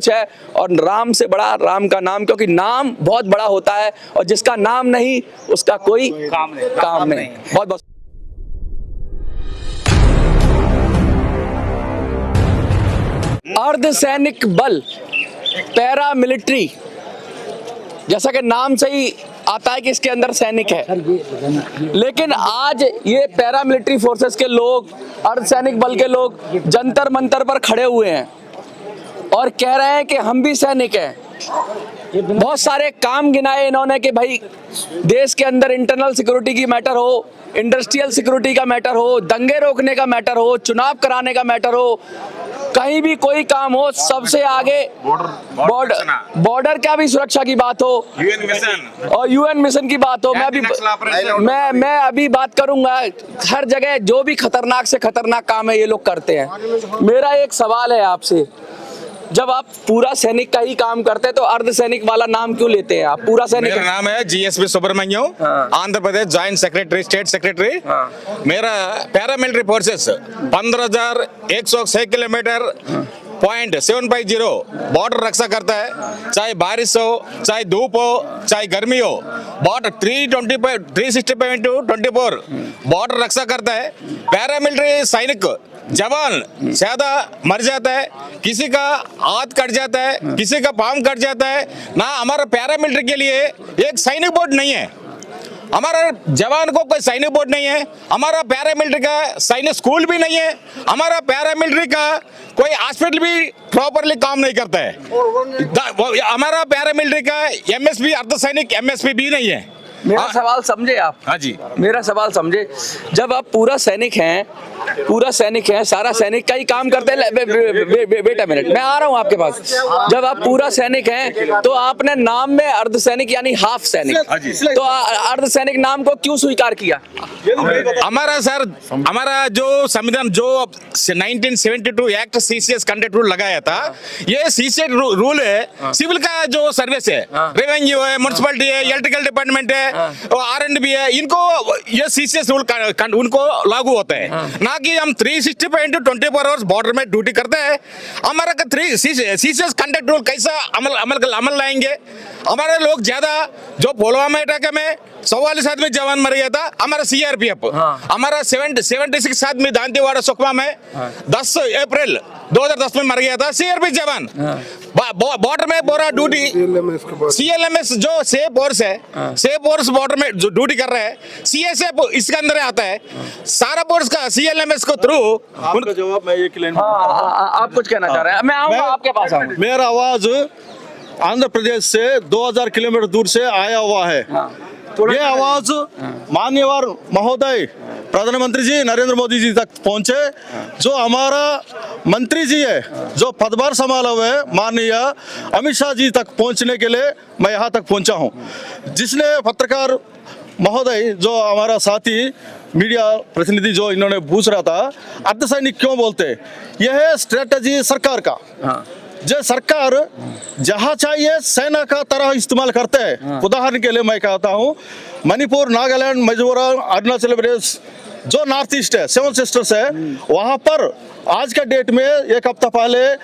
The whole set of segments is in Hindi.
सोच है। और राम से बड़ा राम का नाम, क्योंकि नाम बहुत बड़ा होता है और जिसका नाम नहीं उसका कोई काम नहीं। बहुत बहुत अर्धसैनिक बल, पैरा मिलिट्री, जैसा कि नाम से ही आता है कि इसके अंदर सैनिक है, लेकिन आज ये पैरा मिलिट्री फोर्सेस के लोग, अर्धसैनिक बल के लोग जंतर मंतर पर खड़े हुए हैं और कह रहे हैं कि हम भी सैनिक हैं। बहुत सारे काम गिनाए इन्होंने कि भाई देश के अंदर इंटरनल सिक्योरिटी की मैटर हो, इंडस्ट्रियल सिक्योरिटी का मैटर हो, दंगे रोकने का मैटर हो, चुनाव कराने का मैटर हो, कहीं भी कोई काम हो, सबसे आगे बॉर्डर क्या भी सुरक्षा की बात हो, यूएन मिशन और यूएन मिशन की बात हो। मैं अभी बात करूंगा, हर जगह जो भी खतरनाक से खतरनाक काम है ये लोग करते हैं। मेरा एक सवाल है आपसे, जब आप पूरा सैनिक का ही काम करते हैं तो अर्धसैनिक वाला नाम क्यों लेते हैं आप? पूरा सैनिक। मेरा नाम है GSP Subramaniam, Andhra Pradesh joint secretary, state secretary. मेरा पैरामिलिट्री फोर्सेस 15,106 किलोमीटर .750 बॉर्डर रक्षा करता है, चाहे बारिश हो, चाहे धूप हो, चाहे गर्मी हो। बॉर्डर 365/24 बॉर्डर रक्षा करता है। पैरामिलिट्री सैनिक जवान ज्यादा मर जाता है, किसी का हाथ कट जाता है, किसी का पाँव कट जाता है ना। हमारा पैरामिलिट्री के लिए एक सैनिक बोर्ड नहीं है, हमारा जवान को कोई सैनिक बोर्ड नहीं है, हमारा पैरामिलिट्री का सैनिक स्कूल भी नहीं है, हमारा पैरामिलिट्री का कोई हॉस्पिटल भी प्रॉपरली काम नहीं करता है, हमारा पैरामिलिट्री का एमएसपी अर्धसैनिक एमएसपी भी नहीं है। मेरा सवाल समझे आप? हाँ जी, मेरा सवाल समझे। जब आप पूरा सैनिक हैं, सारा सैनिक का ही काम करते हैं। बेटा मिनट, मैं आ रहा हूँ आपके पास। जब आप पूरा सैनिक हैं तो आपने नाम में अर्धसैनिक यानी हाफ सैनिक, तो अर्धसैनिक नाम को क्यों स्वीकार किया? हमारा जो संविधान जो 1972 एक्ट सीसीएस कंडक्ट रूल लगाया था, ये सीसीएस रूल है, सिविल का जो सर्विस है, रेवेन्यू है, म्युनिसिपैलिटी है, इलेक्ट्रिकल डिपार्टमेंट है, R&B है, इनको ये सीसीएस रूल उनको लागू होता है। ना कि हम 365/24 आवर्स बॉर्डर में ड्यूटी करते हैं। हमारा सीसीएस कंडक्ट रूल कैसा अमल लाएंगे? हमारे लोग ज्यादा जो पुलवामा अटैक में 44 आदमी जवान मर गया था, हमारा सीआरपीएफ, हमारा 76 आदमी दांतेवाड़ा सुकमा में 10 अप्रैल 2010 में मर गया था सीआरपी जवान। बॉर्डर में पूरा ड्यूटी सीएलएमएस जो सेफ फोर्स है, सेफ फोर्स बॉर्डर में जो ड्यूटी कर रहे हैं, सीएसएफ इसके अंदर आता है, सारा फोर्स का सीएलएमएस को थ्रू। आपका जवाब मैं एक लाइन, आप कुछ कहना चाह रहे हैं? मैं आऊंगा आपके पास। मेरा आवाज आंध्र प्रदेश से 2000 किलोमीटर दूर से आया हुआ है। ये आवाज माननीय महोदय प्रधानमंत्री जी नरेंद्र मोदी जी तक पहुंचे। जो हमारा मंत्री जी है, जो पदभार संभाला हुआ है, माननीय अमित शाह जी तक पहुंचने के लिए मैं यहाँ तक पहुंचा हूँ। जिसने पत्रकार महोदय, जो हमारा साथी मीडिया प्रतिनिधि जो इन्होंने पूछ रहा था अर्धसैनिक क्यों बोलते, यह है स्ट्रेटजी सरकार का। जो सरकार जहाँ चाहिए सेना का तरह इस्तेमाल करते हैं। उदाहरण के लिए मैं कहता हूँ, मणिपुर, नागालैंड, मिजोरम, अरुणाचल प्रदेश जो नॉर्थ ईस्ट है, 7 सिस्टर्स है, वहाँ पर आज का डेट में एक हफ्ता पहले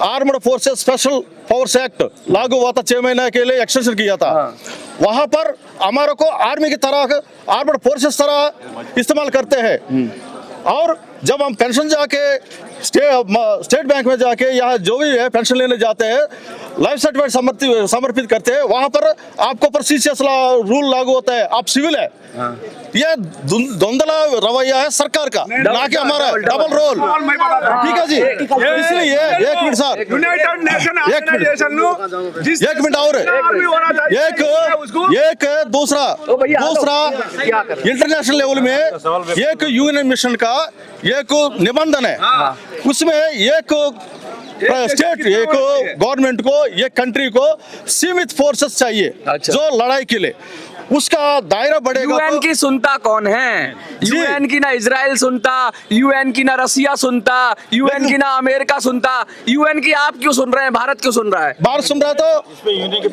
armed forces special force act लागू हुआ था, 6 महीने के लिए एक्सटेंशन किया था। वहाँ पर हमारे को आर्मी की तरह, आर्म्ड फोर्सेस तरह इस्तेमाल करते हैं। और जब हम पेंशन जाके स्टेट बैंक में जाके यहाँ जो भी है पेंशन लेने जाते हैं, लाइफ सर्टिफिकेट समर्पित करते हैं, वहाँ पर आपको पर सीसीएस रूल लागू होता है, आप सिविल है। ये धुंधला रवैया है सरकार का, ना कि हमारा डबल रोल। ठीक है जी, इसलिए एक मिनट सर, एक मिनट और एक दूसरा इंटरनेशनल लेवल में एक यूएन मिशन का एक निबंधन है, उसमें एक स्टेट, एक गवर्नमेंट को, एक कंट्री को सीमित फोर्सेस चाहिए जो लड़ाई के लिए। उसका दायरा बढ़ेगा। यूएन की सुनता कौन है? जी। यूएन की ना इजराइल सुनता, यूएन की ना रसिया सुनता, यूएन की ना अमेरिका सुनता, यूएन की आप क्यों सुन रहे हैं? भारत क्यों सुन रहा है? बाहर सुन रहा तो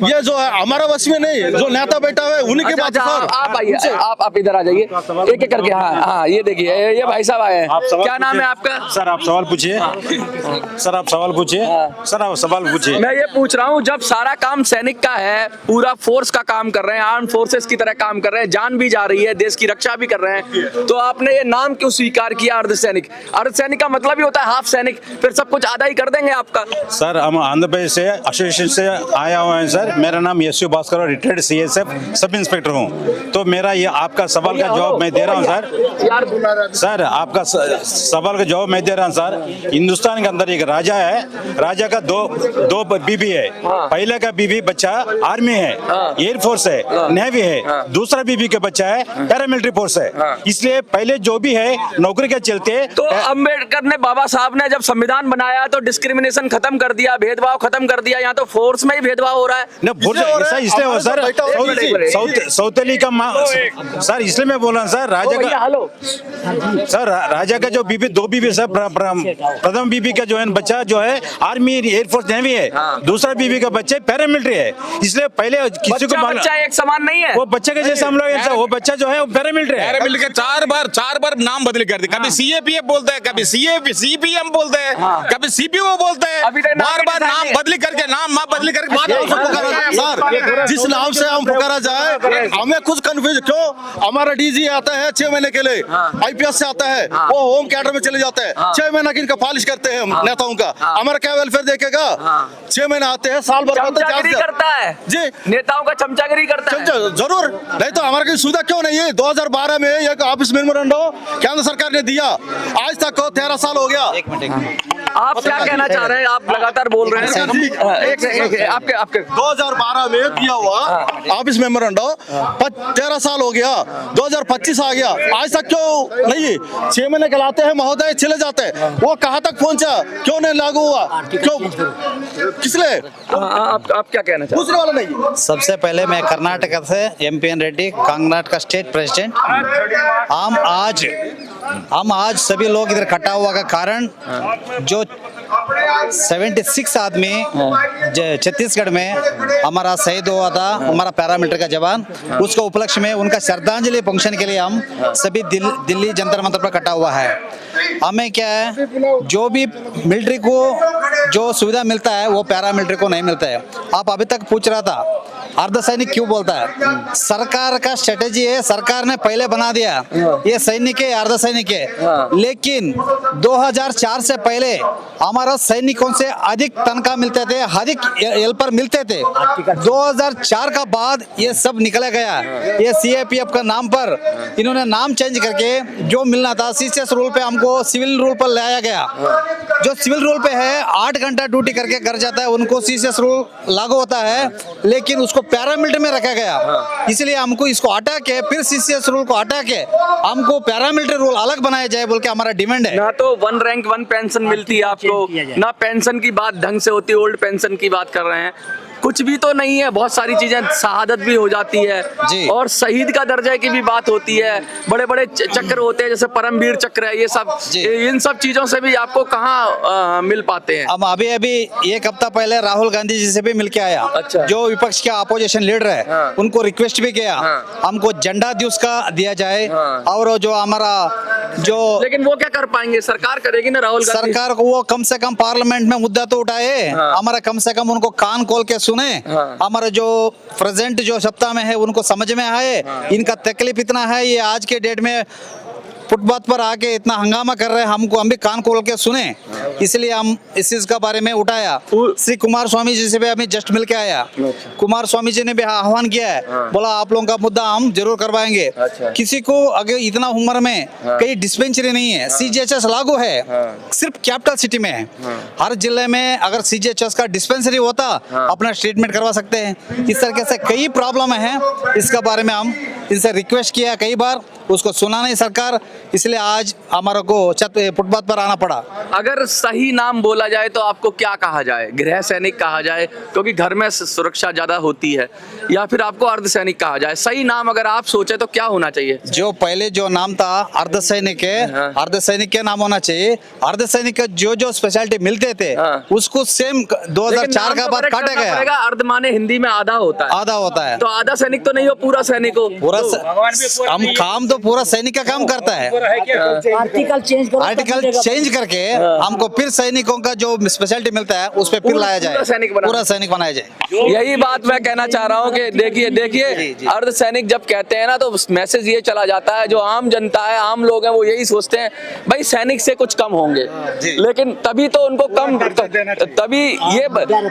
ये जो है हमारा वश में नहीं, जो नेता बैठा है उन्हीं की अच्छा, बात अच्छा, सर। आप आइए, आप इधर आ जाइए एक एक करके। हाँ हाँ, ये देखिए, ये भाई साहब आए हैं। क्या नाम है आपका? सर आप सवाल पूछिए। सर आप सवाल पूछिए। सर आप सवाल पूछिए। मैं ये पूछ रहा हूँ, जब सारा काम सैनिक का है, पूरा फोर्स का काम कर रहे हैं, आर्म फोर्सेस की तरह काम कर रहे हैं, जान भी जा रही है, देश की रक्षा भी कर रहे हैं, तो आपने ये नाम क्यों स्वीकार किया अर्धसैनिक? अर्धसैनिक का मतलब ही होता है हाफ सैनिक, फिर सब कुछ आधा ही कर देंगे आपका। सर हम आंध्र प्रदेश से एसोसिएशन से आया हुआ है सर। मेरा नाम Yashu Bhaskar, retired CSF sub inspector हूँ। तो मेरा ये आपका सवाल का जवाब मैं दे रहा हूँ सर। सर आपका सवाल का जवाब मैं दे रहा हूँ सर। हिंदुस्तान के अंदर एक राजा है, राजा का दो बीबी है। पहले का बीबी बच्चा आर्मी है, एयरफोर्स है, नेवी है। दूसरा बीबी का बच्चा है पैरामिलिट्री फोर्स है। इसलिए पहले जो भी है नौकरी के चलते। तो अंबेडकर ने, बाबा साहब ने जब संविधान बनाया तो डिस्क्रिमिनेशन खत्म कर दिया, भेदभाव खत्म कर दिया। यहाँ तो फोर्स में ही भेदभाव हो रहा है। न ऐसा इसलिए हो सर, सौतेली का सर इसलिए मैं बोल रहा हूँ सर, राजा का हेलो सर, राजा का जो बीबी, दो बीबी सर, प्रथम बीबी का जो है बच्चा जो है आर्मी एयरफोर्स नेवी है। दूसरा बीबी का बच्चा पैरामिलिट्री है। इसलिए पहले किसी को बच्चा एक समान नहीं है। वो बच्चे के जैसे हम लोग, वो बच्चा जो है वो पैरामिलिट्री है। पैरामिलिट्री के चार बार नाम बदली कर दी। कभी सीएपीएफ बोलते हैं, कभी सीपीएम बोलते हैं, कभी सीपीओ बोलते हैं। बार नाम बदली करके सर जिस नाम से हम पुकारा जाए हमें कुछ कंफ्यूज क्यों? हमारा डीजी आता है 6 महीने के लिए, आईपीएस से आता है, वो होम कैडर में चले जाते हैं। 6 महीना किनका पॉलिश करते हैं हम नेताओं का, हमारा क्या वेलफेयर देखेगा? 6 महीने आते हैं, साल भर चमचागिरी करता है जी, नेताओं का चमचागिरी करता है। जरूर, नहीं तो हमारा कोई सुविधा क्यों नहीं है? 2012 में एक ऑफिस मेमोरेंडम केंद्र सरकार ने दिया, आज तक 13 साल हो गया। आप क्या कहना चाह रहे हैं? आप लगातार बोल रहे हैं। आपके 2012 में दिया हुआ ऑफिस मेमोरेंडम 13 साल हो गया, 2025 आ गया, आज तक क्यों नहीं? 6 महीने कहलाते हैं महोदय, चले जाते हैं। वो कहाँ तक पहुंचा? क्यों नहीं लागू हुआ? क्यों? किस लिए? आप क्या कहना चाहते हैं? दूसरे वाला नहीं। सबसे पहले मैं कर्नाटक से MP Reddy, Karnataka state president. हम आज सभी लोग इधर इकट्ठा हुआ का कारण, जो 76 आदमी छत्तीसगढ़ में हमारा शहीद हुआ था, हमारा पैरामिलिट्री का जवान, उसके उपलक्ष्य में उनका श्रद्धांजलि फंक्शन के लिए हम सभी दिल्ली जंतर मंतर पर इकट्ठा हुआ है। हमें क्या है, जो भी मिलिट्री को जो सुविधा मिलता है वो पैरामिलिट्री को नहीं मिलता है। आप अभी तक पूछ रहा था अर्धसैनिक क्यों बोलता है? सरकार का स्ट्रेटेजी है, सरकार ने पहले बना दिया ये सैनिक है, अर्धसैनिक है। लेकिन 2004 से पहले हमारा सैनिकों से अधिक तनख्वाह मिलते थे, अधिक हेल्पर मिलते थे। 2004 का बाद ये सब निकला गया। ये CAPF का नाम पर इन्होंने नाम चेंज करके जो मिलना था CCS रूल पे हमको सिविल रूल पर लाया गया। जो सिविल रूल पे है 8 घंटा ड्यूटी करके घर जाता है, उनको CCS रूल लागू होता है, लेकिन उसको पैरामिलिट्री में रखा गया। इसलिए हमको इसको हटा के फिर CCS रूल को हटा के हमको पैरामिलिट्री रूल अलग बनाया जाए बोल के हमारा डिमांड है। ना तो 1 रैंक 1 पेंशन मिलती है आपको, ना पेंशन की बात ढंग से होती है, ओल्ड पेंशन की बात कर रहे हैं, कुछ भी तो नहीं है। बहुत सारी चीजें, शहादत भी हो जाती है जी। और शहीद का दर्जे की भी बात होती है, बड़े बड़े चक्र होते हैं, जैसे परमवीर चक्र है, ये सब, इन सब चीजों से भी आपको कहाँ मिल पाते हैं? हम अभी एक हफ्ता पहले राहुल गांधी जी से भी मिलके आया। अच्छा। जो विपक्ष के अपोजिशन लीडर है उनको रिक्वेस्ट भी किया हमको झंडा दिवस का दिया जाए। और जो हमारा जो, लेकिन वो क्या कर पाएंगे? सरकार करेगी ना राहुल गांधी। सरकार को वो कम से कम पार्लियामेंट में मुद्दा तो उठाए, हमारा कम से कम उनको कान खोल के सुने। हमारा जो प्रेजेंट जो सत्ता में है उनको समझ में आए इनका तकलीफ इतना है। ये आज के डेट में फुटपाथ पर आके इतना हंगामा कर रहे हैं, हम भी कान खोल के सुने, इसलिए हम इस चीज का बारे में उठाया। श्री कुमार स्वामी जी से भी अभी जस्ट मिल के आया। कुमार स्वामी जी ने भी आह्वान किया है, बोला आप लोगों का मुद्दा हम जरूर करवाएंगे। किसी को अगर इतना उम्र में कई डिस्पेंसरी नहीं है, CGHS लागू है, सिर्फ कैपिटल सिटी में है। हर जिले में अगर CGHS का डिस्पेंसरी होता अपना ट्रीटमेंट करवा सकते हैं। इस तरीके से कई प्रॉब्लम है, इसका बारे में हम इनसे रिक्वेस्ट किया कई बार, उसको सुना नहीं सरकार, इसलिए आज हमारे को फुटपाथ पर आना पड़ा। अगर सही नाम बोला जाए तो आपको क्या कहा जाए? गृह सैनिक कहा जाए क्योंकि घर में सुरक्षा ज्यादा होती है, या फिर आपको अर्धसैनिक कहा जाए? सही नाम अगर आप सोचे तो क्या होना चाहिए? जो पहले जो नाम था अर्धसैनिक है, अर्धसैनिक के नाम होना चाहिए। अर्धसैनिक का जो स्पेशलिटी मिलते थे उसको सेम 2004 का बाद काटा गया। अर्ध माने हिंदी में आधा होता है, आधा होता है, तो आधा सैनिक तो नहीं हो, पूरा सैनिक हो। पूरा हम काम तो पूरा सैनिक का काम करता है। आर्टिकल चेंज करके हमको फिर सैनिकों का जो स्पेशलिटी मिलता है उस पे फिर लाया जाए, पूरा सैनिक बनाया जाए। यही बात मैं कहना चाह रहा हूँ कि देखिए अर्धसैनिक जब कहते हैं ना तो मैसेज ये चला जाता है, जो आम जनता है, आम लोग हैं, वो यही सोचते हैं भाई सैनिक से कुछ कम होंगे, लेकिन तभी तो उनको कम, तभी ये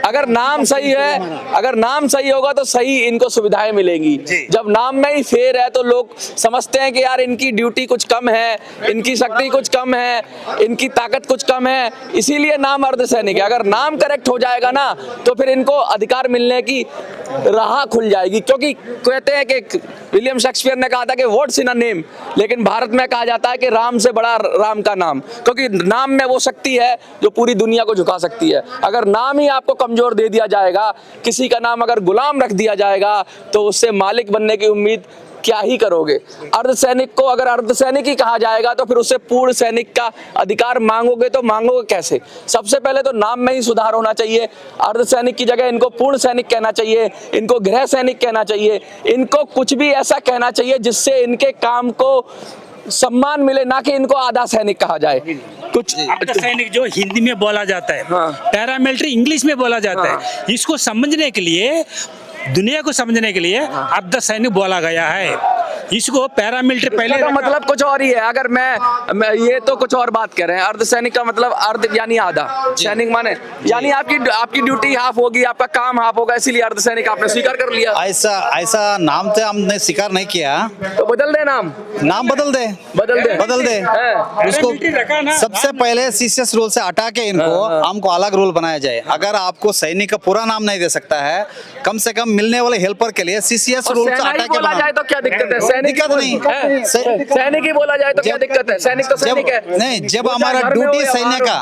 अगर नाम सही है, अगर नाम सही होगा तो सही इनको सुविधाएं मिलेंगी। जब नाम में ही फेर है तो लोग समझते हैं कि यार इनकी ड्यूटी कुछ कम है, इनकी शक्ति कुछ कम है, इनकी ताकत कुछ कम है, इसीलिए नाम अर्धसैनिक है। अगर नाम करेक्ट हो जाएगा ना तो फिर इनको अधिकार मिलने की राह खुल जाएगी, क्योंकि कहते हैं कि विलियम शेक्सपियर ने कहा था कि व्हाट्स इन अ नेम, लेकिन भारत में कहा जाता है कि राम से बड़ा राम का नाम, क्योंकि नाम में वो शक्ति है जो पूरी दुनिया को झुका सकती है। अगर नाम ही आपको कमजोर दे दिया जाएगा, किसी का नाम अगर गुलाम रख दिया जाएगा तो उससे मालिक बनने की उम्मीद क्या ही करोगे। अर्धसैनिक को अगर अर्धसैनिक ही कहा जाएगा तो फिर उससे पूर्ण सैनिक का अधिकार मांगोगे तो मांगोगे कैसे? सबसे पहले तो नाम में ही सुधार होना चाहिए। अर्धसैनिक की जगह इनको पूर्ण सैनिक कहना चाहिए, इनको गृह सैनिक कहना चाहिए, इनको कुछ भी ऐसा कहना चाहिए जिससे इनके काम को सम्मान मिले, ना कि इनको आधा सैनिक कहा जाए। कुछ अर्धसैनिक जो हिंदी में बोला जाता है, पैरामिलिट्री इंग्लिश में बोला जाता है, इसको समझने के लिए, दुनिया को समझने के लिए अर्धसैनिक बोला गया है। इसको पैरामिलिट्री पहले का मतलब कुछ और ही है। अगर मैं ये तो कुछ और बात कर रहे हैं। अर्धसैनिक का मतलब अर्ध यानी आधा, सैनिक माने यानी आपकी ड्यूटी हाफ होगी, आपका काम हाफ होगा, इसीलिए अर्धसैनिक आपने स्वीकार कर लिया। ऐसा नाम तो हमने स्वीकार नहीं किया, तो बदल दे नाम बदल दे उसको। सबसे पहले सीसीएस रूल से हटा के इनको हमको अलग रूल बनाया जाए। अगर आपको सैनिक का पूरा नाम नहीं दे सकता है, कम से कम मिलने वाले हेल्पर के लिए सीसीएस रूल से हटा के बोला जाए तो क्या दिक्कत है? दिक्कत नहीं, सैनिक ही बोला जाए तो क्या दिक्कत है? सैनिक तो सैनिक है। नहीं, जब हमारा ड्यूटी सैनिक का,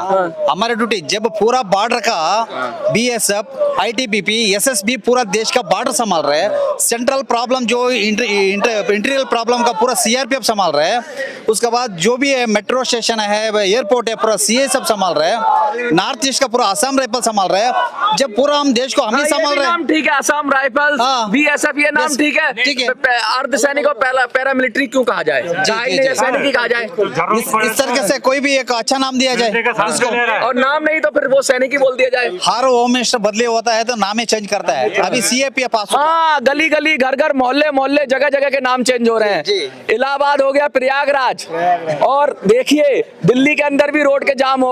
हमारा ड्यूटी जब पूरा बॉर्डर का बीएसएफ, आईटीबीपी, एसएसबी पूरा देश का बॉर्डर संभाल रहे हैं, सेंट्रल प्रॉब्लम जो इंटीरियर प्रॉब्लम का पूरा सीआरपीएफ संभाल रहे हैं, उसके बाद जो भी है मेट्रो स्टेशन है, एयरपोर्ट है, पूरा सीएसएफ संभाल रहे हैं, नॉर्थ ईस्ट का पूरा असम राइफल संभाल रहे हैं। जब पूरा हम देश को हम ही संभाल रहे हैं, ठीक है, असम राइफल्स, बीएसएफ, ये नाम ठीक है, ठीक है। अर्धसैनिक को पैरामिलिट्री क्यों कहा जाए? सैनिक ही कहा जाए। इस तरीके से कोई भी एक अच्छा नाम दिया जाए इसको, और नाम नहीं तो फिर वो सैनिक ही बोल दिया जाए। हर होम मिनिस्टर बदले होता है तो नाम ही चेंज करता है। अभी सीएपीएफ पास, हाँ, गली गली, घर घर, मोहल्ले मोहल्ले, जगह जगह के नाम चेंज हो रहे हैं। इलाहाबाद हो गया प्रयागराज, और देखिए दिल्ली के अंदर भी रोड के जाम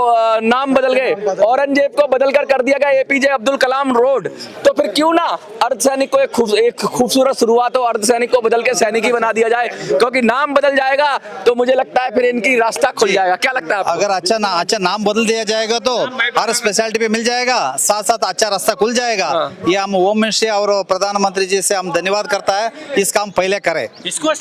नाम बदल गए, औरंगजेब को बदल कर दिया गया एपीजे अब्दुल कलाम रोड। तो फिर क्यों ना अर्धसैनिक को एक खूबसूरत शुरुआत हो, अर्धसैनिक को बदल के सैनिक ही बना दिया जाए, क्योंकि नाम बदल जाएगा तो मुझे लगता है फिर इनकी रास्ता खुल जाएगा। क्या लगता है आपको? अगर अच्छा नाम बदल दिया जाएगा तो हर स्पेशलिटी पे मिल जाएगा, साथ साथ अच्छा रास्ता खुल जाएगा। ये हम होम मिनिस्ट्री और प्रधानमंत्री जी से हम धन्यवाद करता है, इस काम पहले करें। इसको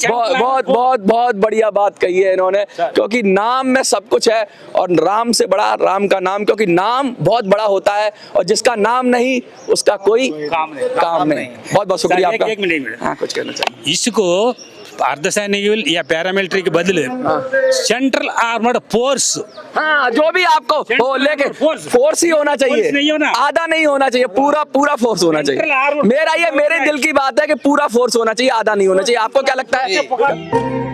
बहुत बढ़िया बात कही है इन्होंने, क्योंकि नाम में सब कुछ है, और राम से बड़ा राम का नाम, क्योंकि नाम बहुत बड़ा होता है और जिसका नाम नहीं उसका कोई काम नहीं। बहुत बहुत शुक्रिया आपका। एक मिनट, हाँ, कुछ कहना चाहिए? इसको अर्धसैनिक या पैरामिलिट्री के बदले सेंट्रल आर्मर्ड फोर्स, हाँ, जो भी आपको हो, लेके फोर्स ही होना चाहिए, नहीं होना, आधा नहीं होना चाहिए, पूरा फोर्स होना चाहिए। मेरे दिल की बात है कि पूरा फोर्स होना चाहिए, आधा नहीं होना चाहिए। आपको क्या लगता है?